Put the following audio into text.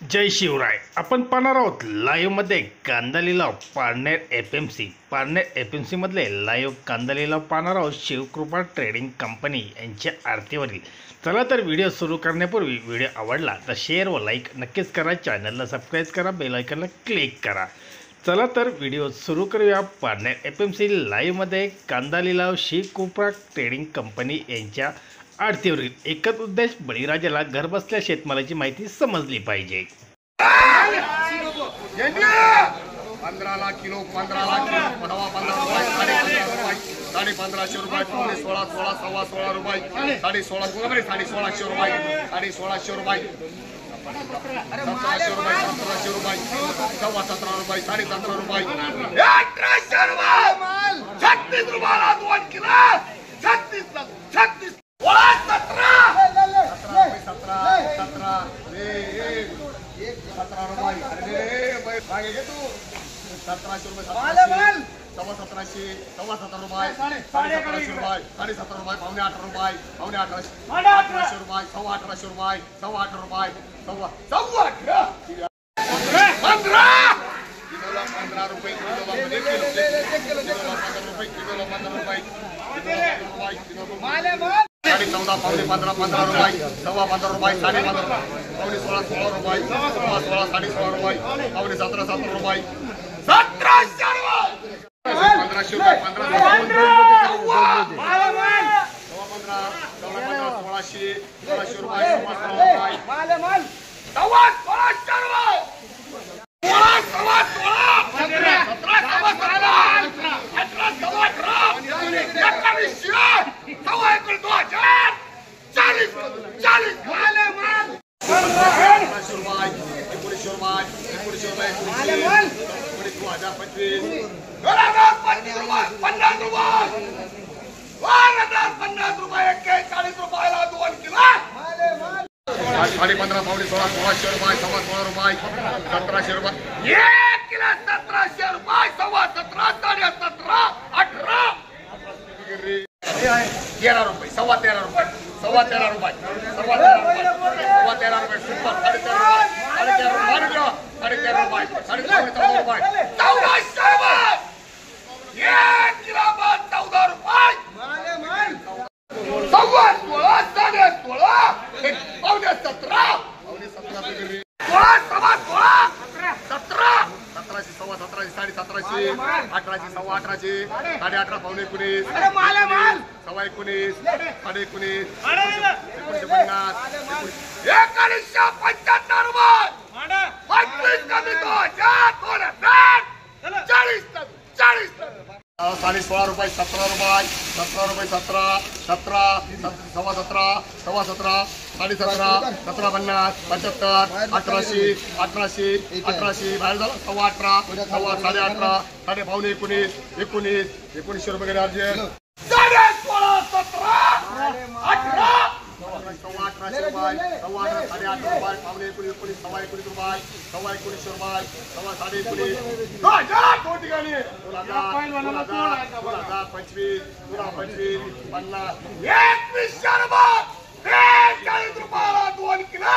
जय शिवराय। आपण पाहणार आहोत लाईव्हमध्ये कांदा लिलाव पारनेर एफएमसी मधले लाईव्ह कांदा लिलाव पाहणार आहोत शिवकृपा ट्रेडिंग कंपनी यांच्या आरतीवरील। चला तर व्हिडिओ सुरू करण्यापूर्वी व्हिडिओ आवडला तर शेअर व लाईक नक्कीच करा, चॅनलला सबस्क्राईब करा, बेल आयकॉनला क्लिक करा। चला तर व्हिडिओ सुरू करूया। पारनेर एफएमसी लाईव्हमध्ये कांदा लिलाव शिवकृपा ट्रेडिंग कंपनी यांच्या आरतीवरील। एकच उद्देश, बळीराजाला घरबसल्या शेतमालाची माहिती समजली पाहिजे। 15 लाख किलो 15 लाख किलो 15 साढ़े 1500 रुपये 16 सवा 16 रुपये 16.5 1600 रुपये 16.5 रुपये 1700 रुपये 1700 रुपये 17 रुपये 17.5 रुपये 1800 रुपये 36 रुपयाला 2 किलो 36 17 रुपये अरे मागे घे तू 1700 रुपये 1700 सव्वा 17 रुपये 1700 रुपये 17.5 रुपये पावणे 18 रुपये पावणे 1800 रुपये सव्वा 1800 रुपये सव्वा 18 रुपये सव्वा 15 रुपये किलो 15 रुपये 14 पावणे 15 रुपये सव्वा 15 रुपये 15.5 पावणे 16 रुपये सव्वा 16 16.5 रुपये पावणे 17 रुपये 1700 रुपये 1500 रुपये 1600 रुपये साढ़े 15 पावणे 1600 रुपये सव्वा 16 रुपये 1700 रुपये 1 किलो 1700 रुपये सव्वा 17 17.5 18 13 रुपये सव्वा 13 रुपये सव्वा 13 रुपये सव्वा 13 रुपये सुपर 13.5 रुपये 13.5 रुपये 1400 रुपये 1 किलो 14 रुपये सव्वा 16 16 पावणे 17 17 सव्वा 17 17.5 18 सव्वा 18 18.5 पावणे 19 सव्वा 19 साडे 19 1950 1975 रुपये 25 कमी 40 16.5 रुपये 17 रुपये 17 सव्वा 17 साडे 17 17.50 75 1800 बाहेर झालं सव्वा 18 सव्वा 18.5 साडे पावणे 19 रुपये गेले अर्जंट 16.5 17 18 सव्वा 1800 रुपये सव्वा 18 साडे 18 रुपये पावणे 19 सव्वा 19 रुपये सव्वा 1900 रुपये सव्वा साडे 19 दोन ठिकाणी 2000 25 50 2100 रुपये 40 रुपयाला 2 किलो